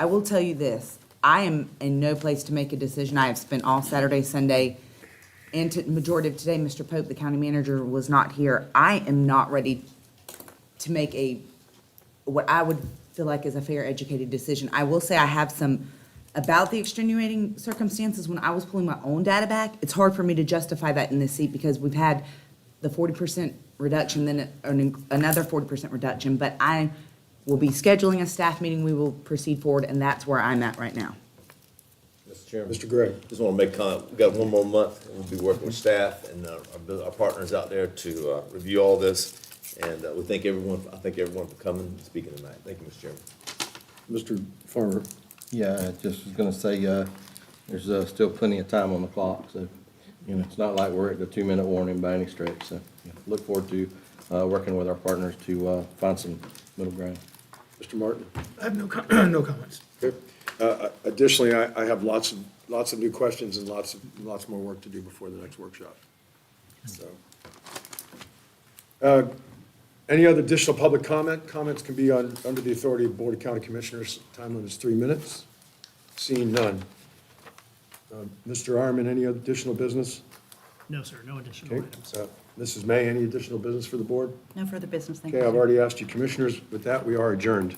I will tell you this, I am in no place to make a decision. I have spent all Saturday, Sunday, and majority of today, Mr. Pope, the county manager, was not here. I am not ready to make what I would feel like is a fair, educated decision. I will say I have some, about the extenuating circumstances, when I was pulling my own data back, it's hard for me to justify that in this seat because we've had the 40% reduction, then another 40% reduction, but I will be scheduling a staff meeting, we will proceed forward, and that's where I'm at right now. Mr. Chairman. Mr. Gray. Just want to make comment, we've got one more month, and we'll be working with staff and our partners out there to review all this. And we thank everyone, I thank everyone for coming and speaking tonight. Thank you, Mr. Chairman. Mr. Farmer. Yeah, I just was gonna say, there's still plenty of time on the clock, so, it's not like we're at the 2-minute warning by any stretch, so look forward to working with our partners to find some middle ground. Mr. Martin. I have no comments. Okay. Additionally, I have lots of new questions and lots more work to do before the next workshop. So, any other additional public comment? Comments can be under the authority of Board of County Commissioners. Time limit is 3 minutes. Seeing none. Mr. Arman, any additional business? No, sir, no additional Okay. items. Mrs. May, any additional business for the board? No further business, thank you. Okay, I've sir. already asked you, Commissioners. With that, we are adjourned.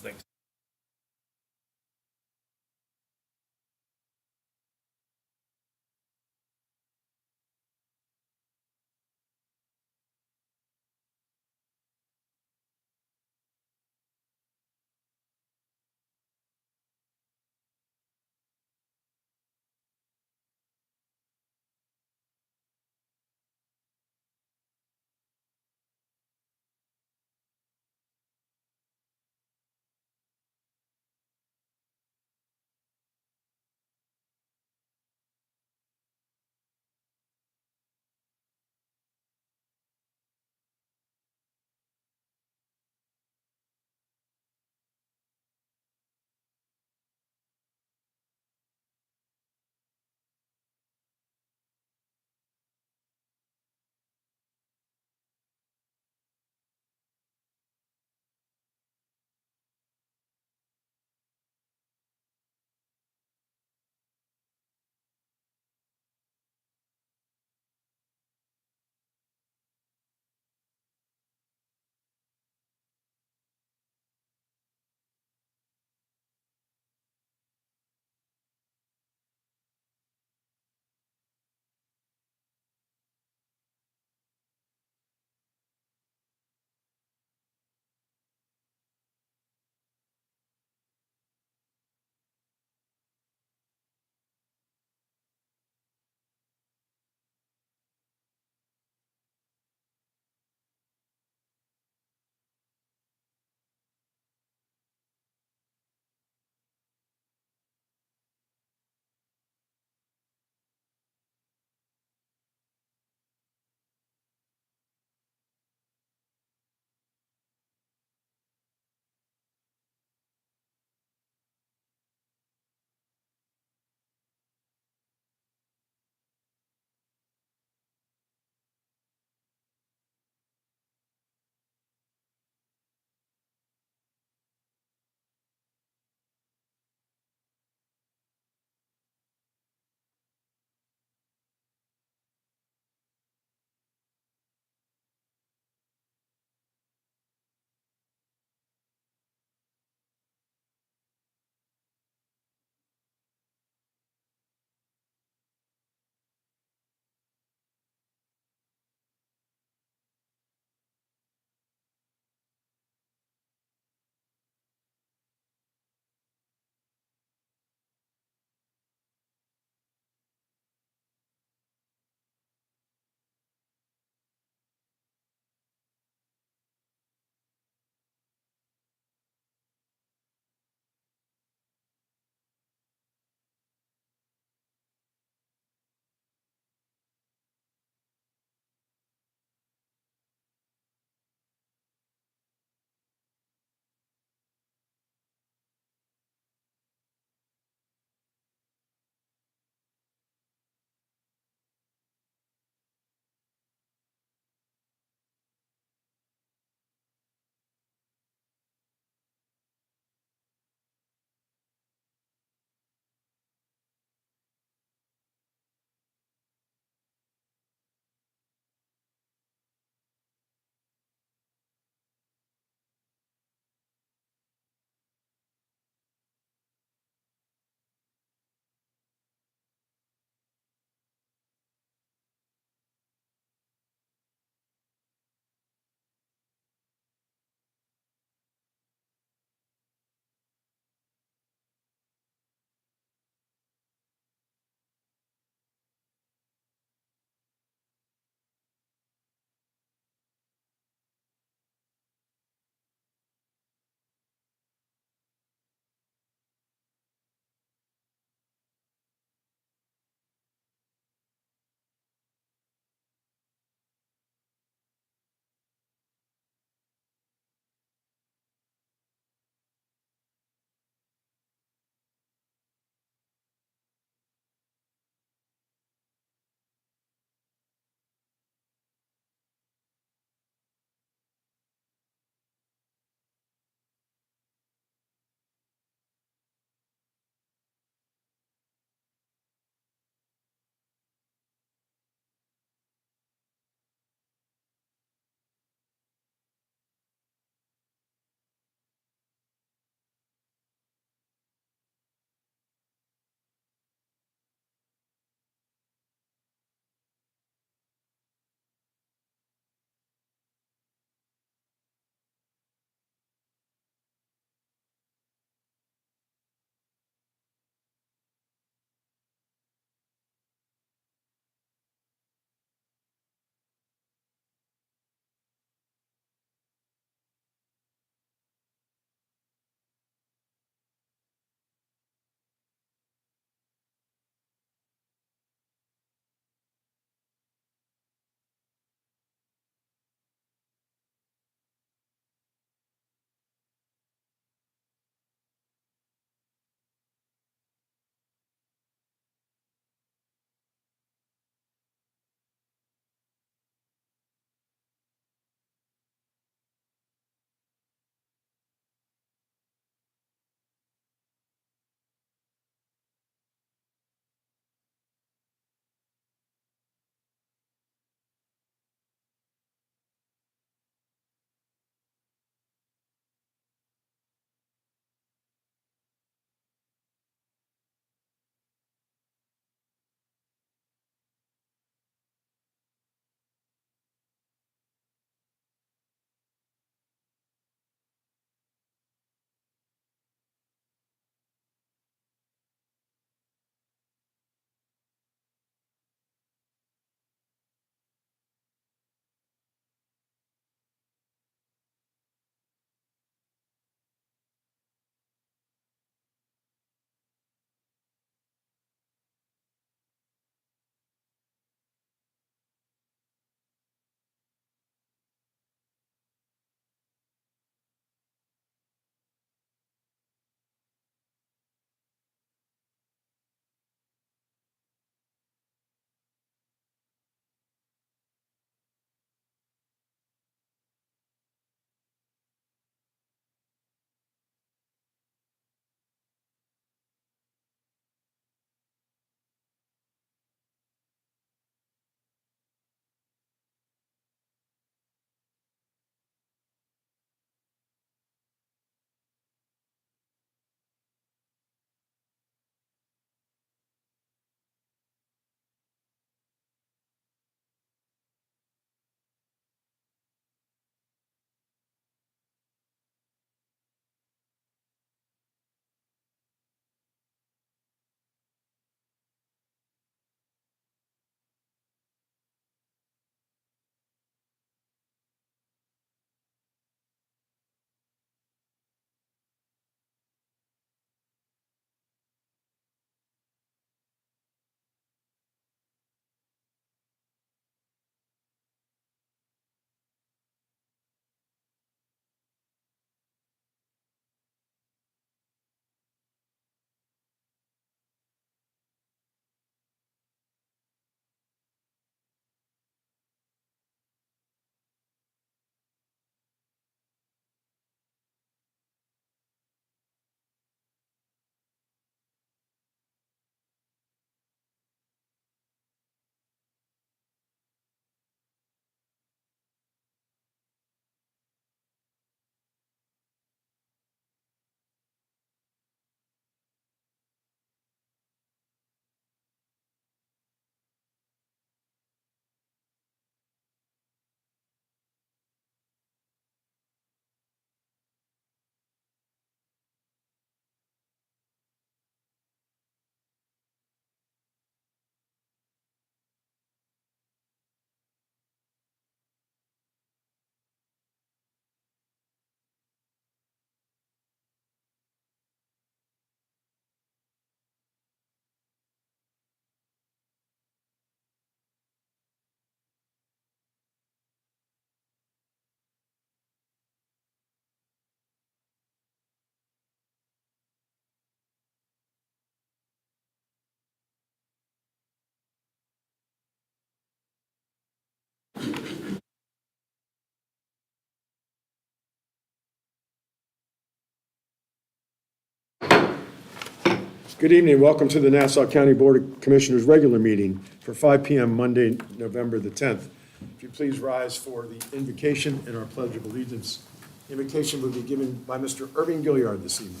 Good evening, welcome to the Nassau County Board of Commissioners regular meeting for 5 PM Monday, November the 10th. If you please rise for the invocation and our pledge of allegiance. The invocation will be given by Mr. Irving Gilliard this evening.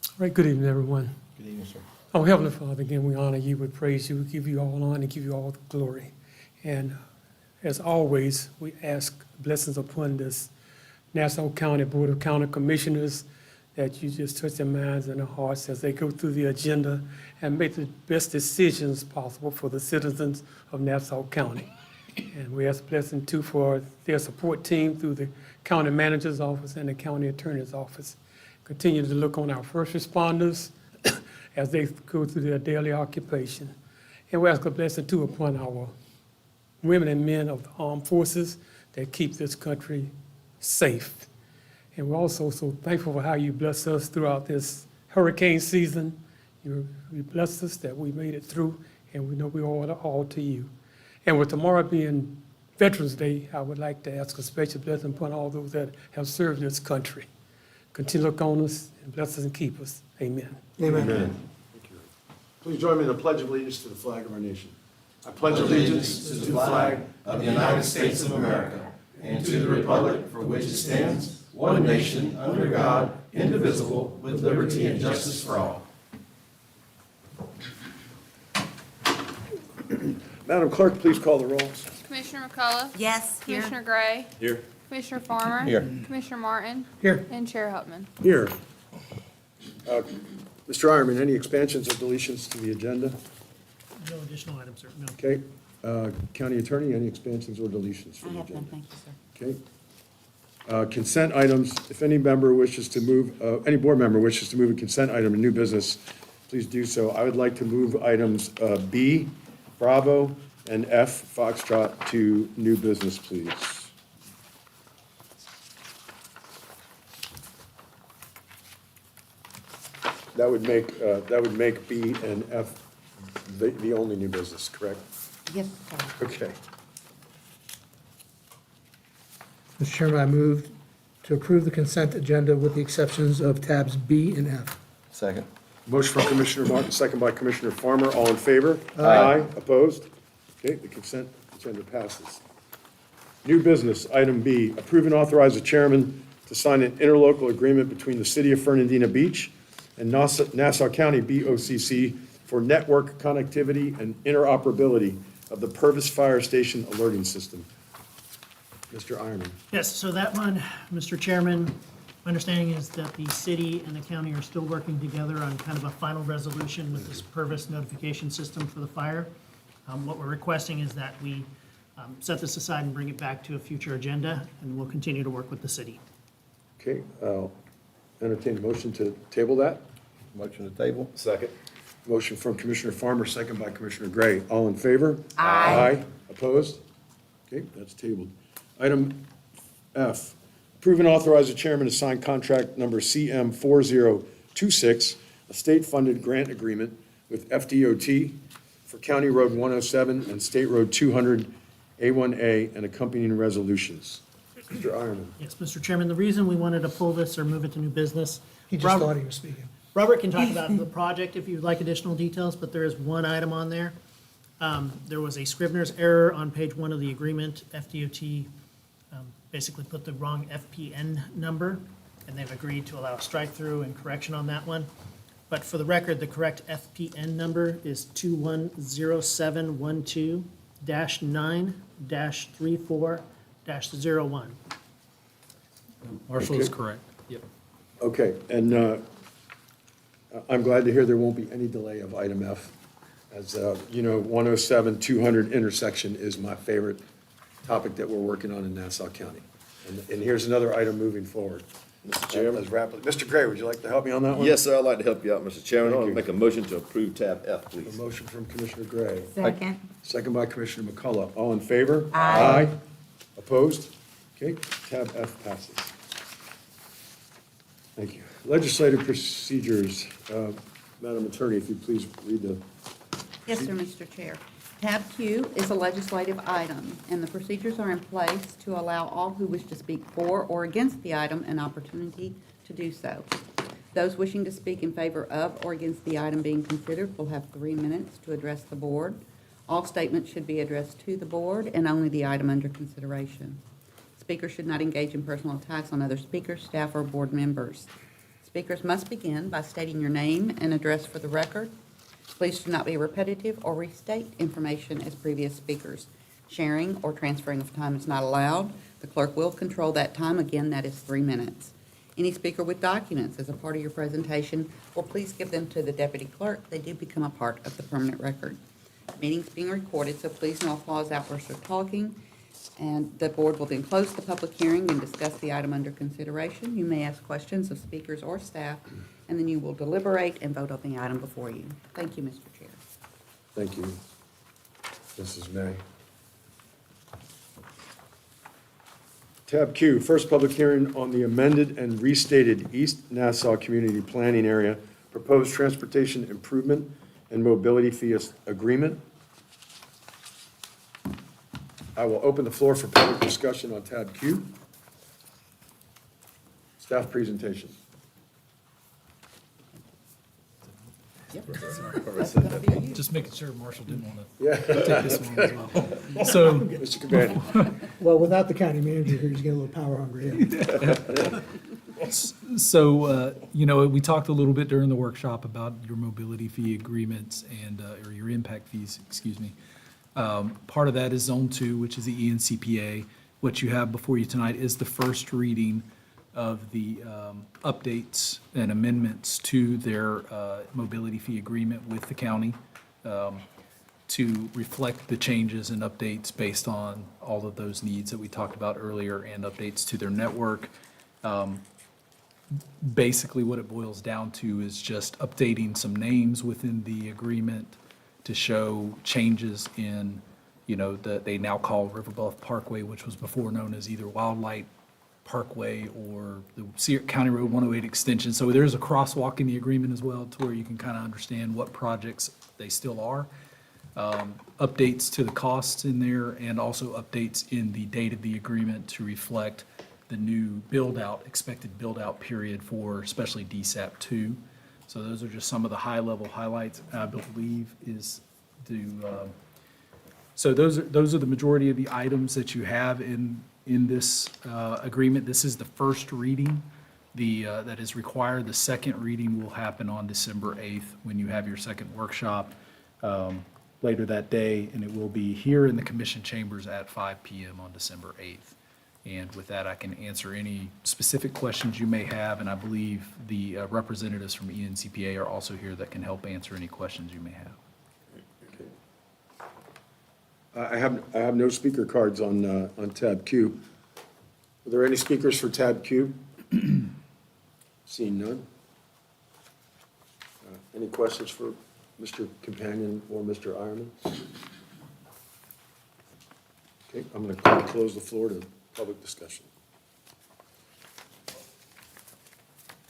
All right, good evening, everyone. Good evening, sir. Oh, Heavenly Father, again, we honor you, we praise you, we give you all honor, give you all the glory. And as always, we ask blessings upon this Nassau County Board of County Commissioners, that you just touch their minds and their hearts as they go through the agenda and make the best decisions possible for the citizens of Nassau County. And we ask blessing too for their support team through the county manager's office and the county attorney's office. Continue to look on our first responders as they go through their daily occupation. And we ask a blessing too upon our women and men of the armed forces that keep this country safe. And we're also so thankful for how you blessed us throughout this hurricane season. You blessed us that we made it through, and we know we owe it all to you. And with tomorrow being Veterans Day, I would like to ask a special blessing upon all those that have served this country. Continue to look on us and bless us and keep us. Amen. Amen. Thank you. Please join me in the pledge of allegiance to the flag of our nation. I pledge allegiance to the flag of the United States of America and to the republic for which it stands, one nation, under God, indivisible, with liberty and justice for all. Madam Clerk, please call the rolls. Commissioner McCullough? Yes, here. Commissioner Gray? Here. Commissioner Farmer? Here. Commissioner Martin? Here. And Chair Hupman. Here. Mr. Ironman, any expansions or deletions to the agenda? No additional items, sir, no. Okay. County Attorney, any expansions or deletions for I the have none, agenda? thank you, sir. Okay. Consent items, if any member wishes to move, any board member wishes to move a consent item to new business, please do so. I would like to move items B, Bravo, and F, Foxtrot, to new business, please. That would make B and F the only new business, correct? Yes, sir. Okay. Mr. Chairman, I move to approve the consent agenda with the exceptions of tabs B and F. Second. Motion from Commissioner Martin, second by Commissioner Farmer. All in favor? Aye. Opposed? Okay, the consent agenda passes. New business, item B, approve and authorize the chairman to sign an interlocal agreement between the city of Fernandina Beach and Nassau County BOCC for network connectivity and interoperability of the Purvis Fire Station alerting system. Mr. Ironman. Yes, so that one, Mr. Chairman, my understanding is that the city and the county are still working together on kind of a final resolution with this Purvis notification system for the fire. What we're requesting is that we set this aside and bring it back to a future agenda, and we'll continue to work with the city. Okay, I'll entertain a motion to table that. Motion to table. Second. Motion from Commissioner Farmer, second by Commissioner Gray. All in favor? Aye. Opposed? Okay, that's tabled. Item F, approve and authorize the chairman to sign contract number CM 4026, a state-funded grant agreement with FDOT for County Road 107 and State Road 200, A1A, and accompanying resolutions. Mr. Ironman. Yes, Mr. Chairman, the reason we wanted to pull this or move it to new business. He just Robert- thought he was speaking. Robert can talk about the project if you'd like additional details, but there is one item on there. There was a Scrivener's error on page 1 of the agreement. FDOT basically put the wrong FPN number, and they've agreed to allow a strike-through and correction on that one. But for the record, the correct FPN number is 210712-9-34-01. Marshall is correct. Yep. Okay, and I'm glad to hear there won't be any delay of item F. As you know, 107, 200 intersection is my favorite topic that we're working on in Nassau County. And here's another item moving forward. Mr. Chairman. As rapidly. Mr. Gray, would you like to help me on that one? Yes, sir, I'd like to help you out, Mr. Chairman. I Thank want to you. make a motion to approve tab F, A please. motion from Commissioner Gray, Second. second by Commissioner McCullough. All in favor? Aye. Opposed? Okay, tab F passes. Thank you. Legislative procedures. Madam Attorney, if you please read the, Yes, sir, Mr. Chair. Tab Q is a legislative item, and the procedures are in place to allow all who wish to speak for or against the item an opportunity to do so. Those wishing to speak in favor of or against the item being considered will have 3 minutes to address the board. All statements should be addressed to the board and only the item under consideration. Speakers should not engage in personal attacks on other speakers, staff, or board members. Speakers must begin by stating your name and address for the record. Please do not be repetitive or restate information as previous speakers. Sharing or transferring of time is not allowed. The clerk will control that time. Again, that is 3 minutes. Any speaker with documents as a part of your presentation will please give them to the deputy clerk. They do become a part of the permanent record. The meeting's being recorded, so please no applause, outbursts, or talking. And the board will then close the public hearing and discuss the item under consideration. You may ask questions of speakers or staff, and then you will deliberate and vote on the item before you. Thank you, Mr. Chair. Thank you, Mrs. May. Tab Q, first public hearing on the amended and restated East Nassau Community Planning Area Proposed Transportation Improvement and Mobility Fee Agreement. I will open the floor for public discussion on tab Q. Staff presentation. Just making sure Marshall didn't want Yeah, to take this one as well. So, Mr. Cabana. Well, without the county manager here, he's getting a little power hungry. we talked a little bit during the workshop about your mobility fee agreements and, or your impact fees, excuse me. Part of that is Zone 2, which is the ENCPA. What you have before you tonight is the first reading of the updates and amendments to their mobility fee agreement with the county to reflect the changes and updates based on all of those needs that we talked about earlier and updates to their network. Basically, what it boils down to is just updating some names within the agreement to show changes in, that they now call River Bluff Parkway, which was before known as either Wildlight Parkway or the County Road 108 extension. So there's a crosswalk in the agreement as well to where you can kind of understand what projects they still are. Updates to the costs in there and also updates in the date of the agreement to reflect the new expected build-out period for especially DSAP 2. So those are just some of the high-level highlights, I believe, so those are the majority of the items that you have in this agreement. This is the first reading that is required. The second reading will happen on December 8th when you have your second workshop later that day, and it will be here in the commission chambers at 5 p.m. on December 8th. And with that, I can answer any specific questions you may have, and I believe the representatives from ENCPA are also here that can help answer any questions you may have. I have no speaker cards on tab Q. Are there any speakers for tab Q? Seeing none. Any questions for Mr. Companion or Mr. Ironman? Okay, I'm going to close the floor to public discussion.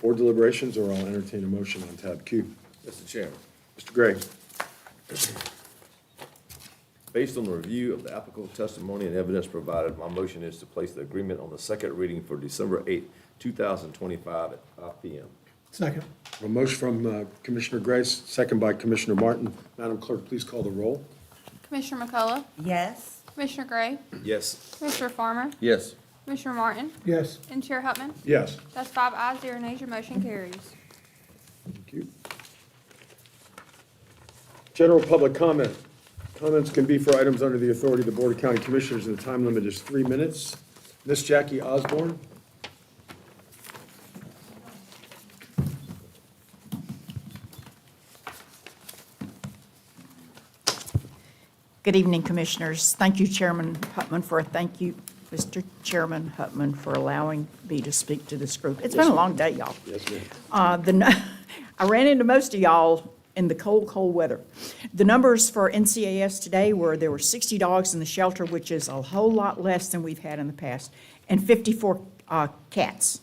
Board deliberations, or I'll entertain a motion on tab Q. Mr. Chairman, Mr. Gray. based on the review of the applicable testimony and evidence provided, my motion is to place the agreement on the second reading for December 8, 2025 at 5 p.m. Second. A motion from Commissioner Gray, second by Commissioner Martin. Madam Clerk, please call the roll. Commissioner McCullough, Yes. Commissioner Gray, Yes. Commissioner Farmer, Yes. Commissioner Martin, Yes. and Chair Hutman. Yes. That's 5 ayes, 0 nays. Your motion carries. Thank you. General public comment. Comments can be for items under the authority of the Board of County Commissioners, and the time limit is 3 minutes. Miss Jackie Osborne? Good evening, Commissioners. Thank you, Chairman Hutman, Mr. Chairman Hutman, for allowing me to speak to this group. It's been a long day, y'all. Yes, ma'am. I ran into most of y'all in the cold, cold weather. The numbers for NCAS today were there were 60 dogs in the shelter, which is a whole lot less than we've had in the past, and 54 cats.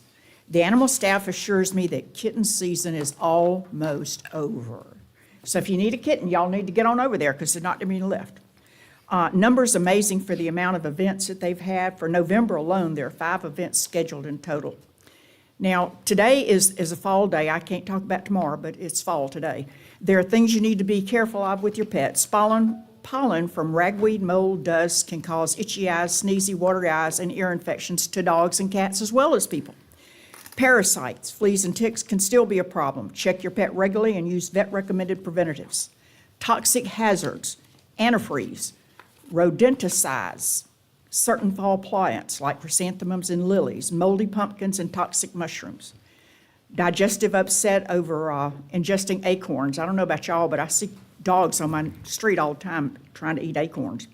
The animal staff assures me that kitten season is almost over. So if you need a kitten, y'all need to get on over there because there's not many left. Numbers amazing for the amount of events that they've had. For November alone, there are 5 events scheduled in total. Now, today is a fall day. I can't talk about tomorrow, but it's fall today. There are things you need to be careful of with your pets. Pollen from ragweed, mold, dust can cause itchy eyes, sneezy, watery eyes, and ear infections to dogs and cats as well as people. Parasites, fleas, and ticks can still be a problem. Check your pet regularly and use vet-recommended preventatives. Toxic hazards, antifreeze, rodenticides, certain fall plants like chrysanthemums and lilies, moldy pumpkins, and toxic mushrooms. Digestive upset over ingesting acorns. I don't know about y'all, but I see dogs on my street all the time trying to eat acorns,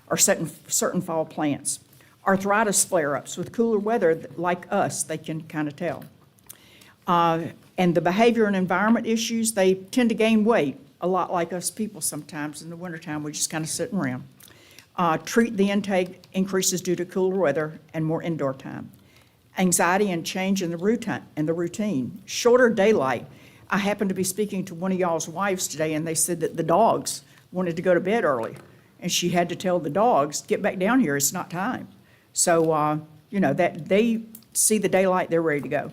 or certain fall plants. Arthritis flare-ups with cooler weather, like us, they can kind of tell. And the behavior and environment issues, they tend to gain weight, a lot like us people sometimes. In the wintertime, we're just kind of sitting around. Treat the intake increases due to cooler weather and more indoor time. Anxiety and change in the routine. Shorter daylight. I happened to be speaking to one of y'all's wives today, and they said that the dogs wanted to go to bed early, and she had to tell the dogs, get back down here, it's not time. So, that they see the daylight, they're ready to go.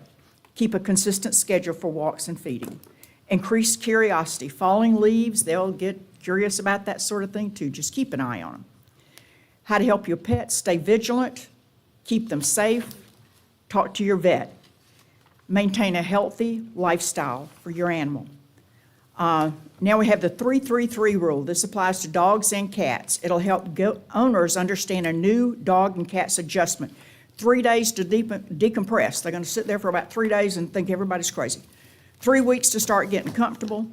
Keep a consistent schedule for walks and feeding. Increase curiosity. Falling leaves, they'll get curious about that sort of thing too. Just keep an eye on them. How to help your pets. Stay vigilant. Keep them safe. Talk to your vet. Maintain a healthy lifestyle for your animal. Now we have the 3-3-3 rule. This applies to dogs and cats. It'll help owners understand a new dog and cat's adjustment. 3 days to decompress. They're going to sit there for about 3 days and think everybody's crazy. 3 weeks to start getting comfortable,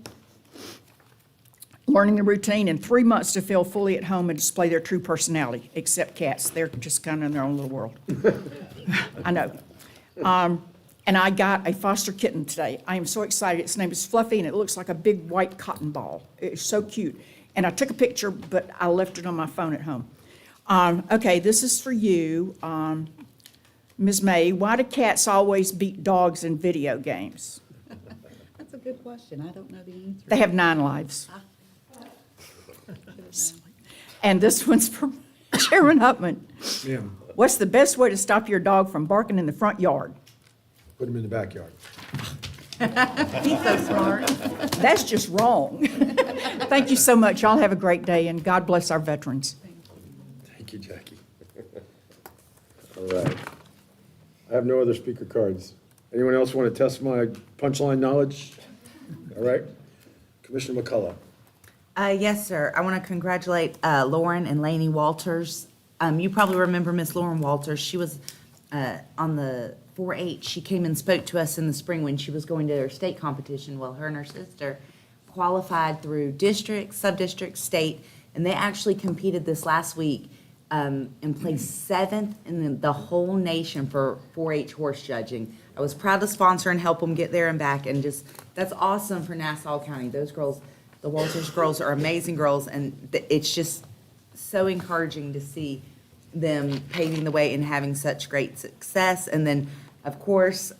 learning the routine, and 3 months to feel fully at home and display their true personality, except cats. They're just kind of in their own little world. I know. And I got a foster kitten today. I am so excited. Its name is Fluffy, and it looks like a big white cotton ball. It's so cute. And I took a picture, but I left it on my phone at home. Okay, this is for you, Ms. May. Why do cats always beat dogs in video games? That's a good question. I don't know the answer. They have 9 lives. And this one's from Chairman Upman. Ma'am, What's the best way to stop your dog from barking in the front yard? put him in the backyard. He's so smart. That's just wrong. Thank you so much. Y'all have a great day, and God bless our veterans. Thank you, Jackie. All right. I have no other speaker cards. Anyone else want to test my punchline knowledge? All right. Commissioner McCullough. Yes, sir. I want to congratulate Lauren and Laney Walters. You probably remember Miss Lauren Walters. She was on the 4-H. She came and spoke to us in the spring when she was going to her state competition. Well, her and her sister qualified through district, sub-district, state, and they actually competed this last week and placed 7th in the whole nation for 4-H horse judging. I was proud to sponsor and help them get there and back, and just, that's awesome for Nassau County. Those girls, the Walters girls are amazing girls, and it's just so encouraging to see them paving the way and having such great success. And then, of course,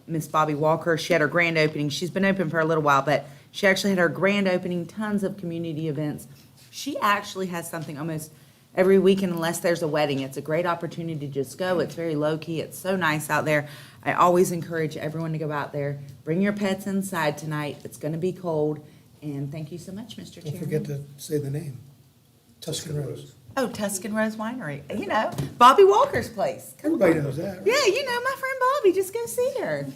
Miss Bobby Walker, she had her grand opening. She's been open for a little while, but she actually had her grand opening, tons of community events. She actually has something almost every weekend unless there's a wedding. It's a great opportunity to just go. It's very low-key. It's so nice out there. I always encourage everyone to go out there. Bring your pets inside tonight. It's going to be cold. And thank you so much, Mr. Chairman. Don't forget to say the name. Tuscan Rose. Oh, Tuscan Rose Winery. You know, Bobby Walker's place. Come Everybody on. knows that, right? Yeah, you know, my friend Bobby. Just go see her.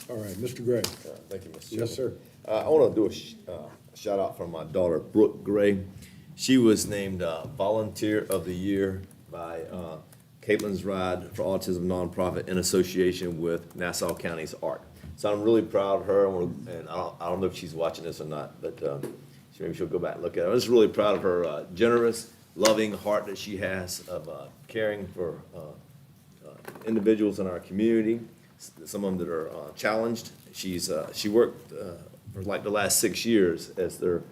All right, Mr. Gray. Thank you, Mr. Chairman. Yes, sir. I want to do a shout out from my daughter, Brooke Gray. She was named Volunteer of the Year by Caitlin's Ride for Autism nonprofit in association with Nassau County's ARC. So I'm really proud of her, and I don't know if she's watching this or not, but maybe she'll go back and look at it. I'm just really proud of her generous, loving heart that she has of caring for individuals in our community, some of them that are challenged. She worked for like the last 6 years as their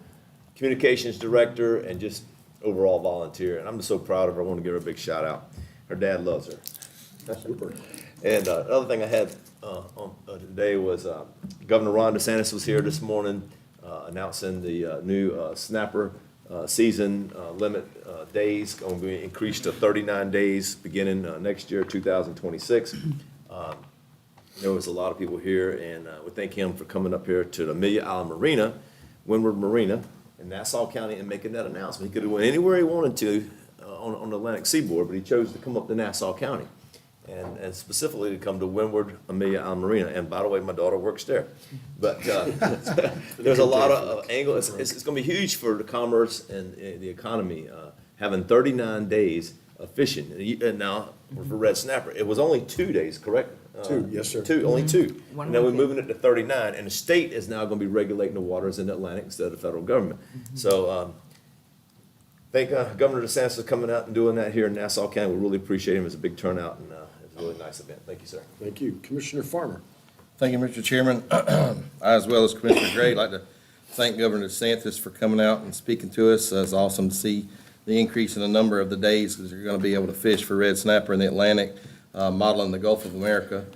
communications director and just overall volunteer, and I'm just so proud of her. I want to give her a big shout out. Her dad loves her. Super. And the other thing I had today was Governor Ron DeSantis was here this morning announcing the new snapper season limit days going to be increased to 39 days beginning next year, 2026. There was a lot of people here, and we thank him for coming up here to the Amelia Island Marina, Windward Marina, in Nassau County, and making that announcement. He could have went anywhere he wanted to on the Atlantic seaboard, but he chose to come up to Nassau County, and specifically to come to Windward Amelia Island Marina. And by the way, my daughter works there. But there's a lot of angle. It's going to be huge for the commerce and the economy, having 39 days of fishing. And now, for red snapper, it was only 2 days, correct? 2, yes, sir. Only 2. One And then we're weekend. moving it to 39, and the state is now going to be regulating the waters in the Atlantic instead of the federal government. So, thank Governor DeSantis for coming out and doing that here in Nassau County. We really appreciate him. It was a big turnout, and it was a really nice event. Thank you, sir. Thank you. Commissioner Farmer. Thank you, Mr. Chairman. I, as well as Commissioner Gray, like to thank Governor DeSantis for coming out and speaking to us. It's awesome to see the increase in the number of the days because you're going to be able to fish for red snapper in the Atlantic, modeling the Gulf of America.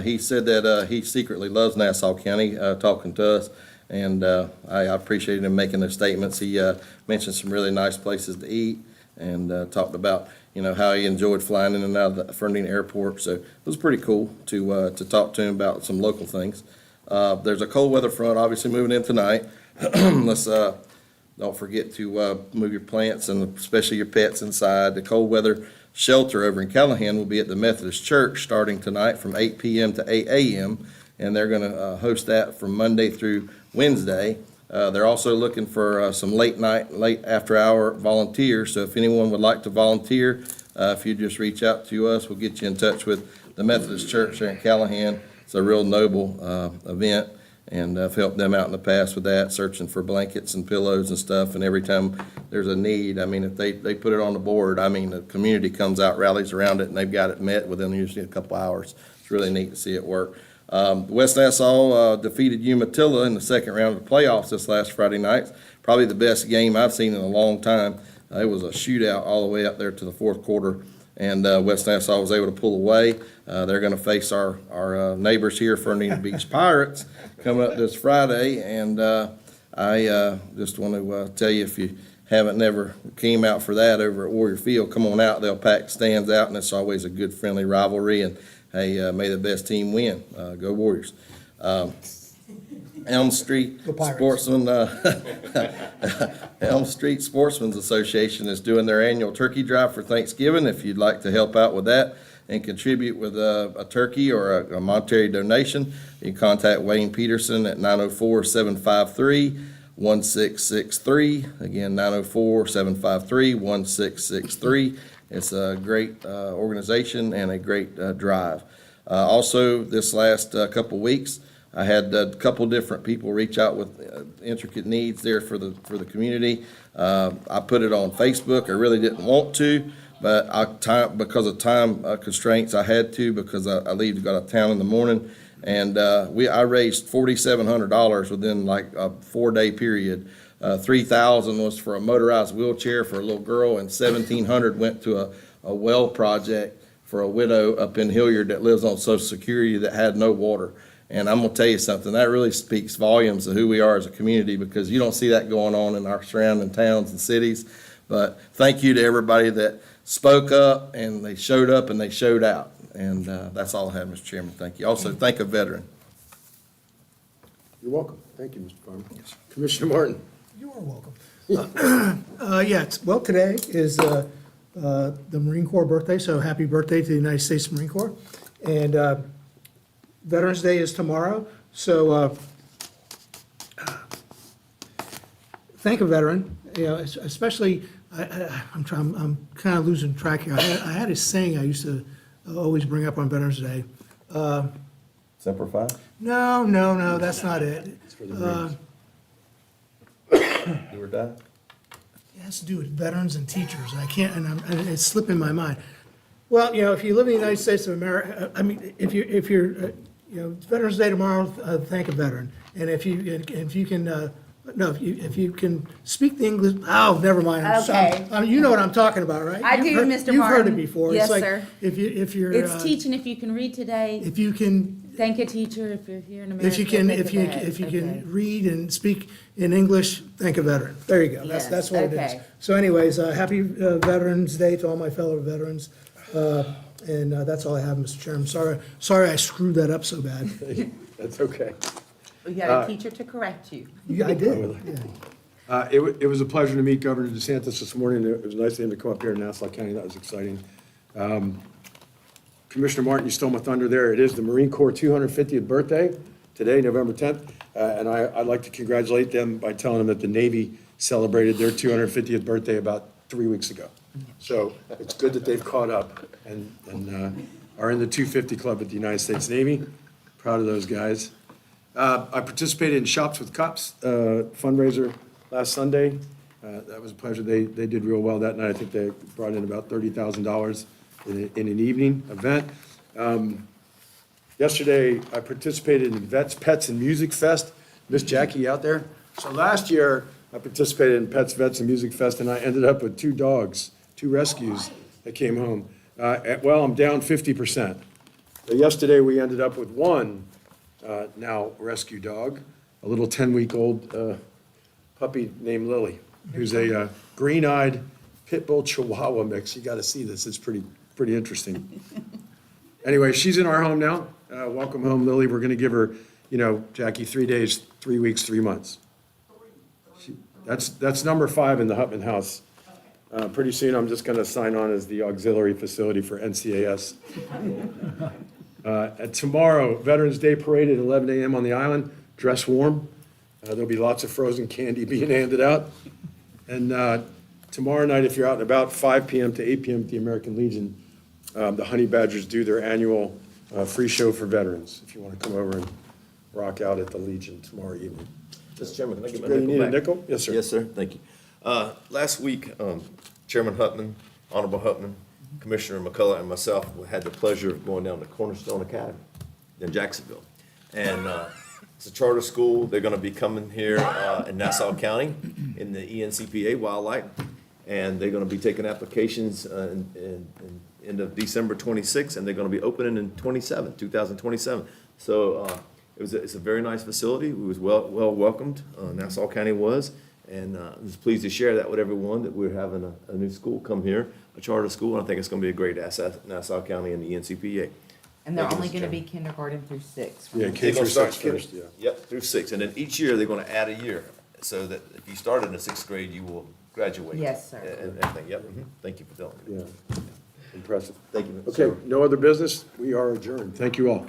He said that he secretly loves Nassau County, talking to us, and I appreciated him making those statements. He mentioned some really nice places to eat and talked about, how he enjoyed flying in and out of the Fernandina Airport. So it was pretty cool to talk to him about some local things. There's a cold weather front obviously moving in tonight. Let's don't forget to move your plants and especially your pets inside. The cold weather shelter over in Callahan will be at the Methodist Church starting tonight from 8 p.m. to 8 a.m. And they're going to host that from Monday through Wednesday. They're also looking for some late after hour volunteers. So if anyone would like to volunteer, if you just reach out to us, we'll get you in touch with the Methodist Church there in Callahan. It's a real noble event, and I've helped them out in the past with that, searching for blankets and pillows and stuff. And every time there's a need, if they put it on the board, the community comes out, rallies around it, and they've got it met within usually a couple hours. It's really neat to see it work. West Nassau defeated Umatilla in the second round of the playoffs this last Friday night. Probably the best game I've seen in a long time. It was a shootout all the way up there to the fourth quarter, and West Nassau was able to pull away. They're going to face our neighbors here, Fernandina Beach Pirates, coming up this Friday. And I just want to tell you, if you haven't never came out for that over at Warrior Field, come on out. They'll pack stands out, and it's always a good friendly rivalry. And hey, may the best team win. Go Warriors. Elm Street Go Pirates. Sportsman, Elm Street Sportsman's Association is doing their annual turkey drive for Thanksgiving. If you'd like to help out with that and contribute with a turkey or a monetary donation, you can contact Wayne Peterson at 904-753-1663. Again, 904-753-1663. It's a great organization and a great drive. Also, this last couple weeks, I had a couple different people reach out with intricate needs there for the community. I put it on Facebook. I really didn't want to, but because of time constraints, I had to because I leave to go out of town in the morning. And I raised $4,700 within like a 4-day period. $3,000 was for a motorized wheelchair for a little girl, and $1,700 went to a well project for a widow up in Hilliard that lives on Social Security that had no water. And I'm gonna tell you something, that really speaks volumes of who we are as a community, because you don't see that going on in our surrounding towns and cities. But thank you to everybody that spoke up, and they showed up and they showed out. And that's all I have, Mr. Chairman. Thank you. Also, thank a veteran. You're welcome. Thank you, Mr. Farmer. Commissioner Martin. You are welcome. Today is the Marine Corps birthday, so happy birthday to the United States Marine Corps. And Veterans Day is tomorrow, so thank a veteran, especially, I'm kind of losing track here. I had a saying I used to always bring up on Veterans Day. Semper Fi? No, that's not it. It's for the Marines. Do or die? It has to do with veterans and teachers. I can't, and it's slipping my mind. Well, if you live in the United States of America, if you're, Veterans Day tomorrow, thank a veteran. And if you can No, if you can speak the English, oh, never mind. Okay. You know what I'm talking about, right? I You've do, heard- Mr. You've heard it Martin. before. Yes, It's like sir. If you're. It's teaching if you can read today. If you can, Thank a teacher if you're here in America. if you can, thank a if you, vet. if you Okay. can read and speak in English, thank a veteran. There you go. Yes, That's what it is. okay. So anyways, happy Veterans Day to all my fellow veterans. And that's all I have, Mr. Chairman. Sorry I screwed that up so bad. That's okay. We got a teacher to correct you. Yeah, I did, yeah. It was a pleasure to meet Governor DeSantis this morning. It was nice of him to come up here in Nassau County. That was exciting. Commissioner Martin, you stole my thunder there. It is the Marine Corps 250th birthday today, November 10th. And I'd like to congratulate them by telling them that the Navy celebrated their 250th birthday about 3 weeks ago. So it's good that they've caught up and are in the 250 Club at the United States Navy. Proud of those guys. I participated in Shops with Cops fundraiser last Sunday. That was a pleasure. They did real well that night. I think they brought in about $30,000 in an evening event. Yesterday, I participated in Vets, Pets, and Music Fest. Miss Jackie out there? So last year, I participated in Pets, Vets, and Music Fest, and I ended up with 2 dogs, 2 rescues that came home. Well, I'm down 50%. But yesterday, we ended up with 1 now rescue dog, a little 10-week-old puppy named Lily, who's a green-eyed pit bull chihuahua mix. You got to see this. It's pretty interesting. Anyway, she's in our home now. Welcome home, Lily. We're going to give her, Jackie, 3 days, 3 weeks, 3 months. That's number 5 in the Hutman house. Pretty soon, I'm just going to sign on as the auxiliary facility for NCAS. Tomorrow, Veterans Day Parade at 11 a.m. on the island. Dress warm. There'll be lots of frozen candy being handed out. And tomorrow night, if you're out and about, 5 p.m. to 8 p.m. at the American Legion, the Honey Badgers do their annual free show for veterans. If you want to come over and rock out at the Legion tomorrow evening. Mr. Chairman, can I get my You nickel need a back? nickel? Yes, sir. Yes, sir, thank you. Last week, Chairman Hutman, Honorable Hutman, Commissioner McCullough, and myself had the pleasure of going down to Cornerstone Academy in Jacksonville. And it's a charter school. They're going to be coming here in Nassau County in the ENCPA Wildlife. And they're going to be taking applications in end of December 26th, and they're going to be opening in 2027. So it's a very nice facility. It was well welcomed. Nassau County was. And I was pleased to share that with everyone, that we're having a new school come here, a charter school, and I think it's going to be a great asset, Nassau County and the ENCPA. And they're Thank you, only Mr. gonna be Chairman. kindergarten through 6. Yeah, They're K gonna through start 6 first, yeah. Yep, through 6, and then each year they're gonna add a year, so that if you start in the 6th grade, you will graduate. Yes, sir. And everything, yep, thank you for telling me. Yeah, impressive. Thank you, Mr. Okay, Chairman. no other business? We are adjourned. Thank you all.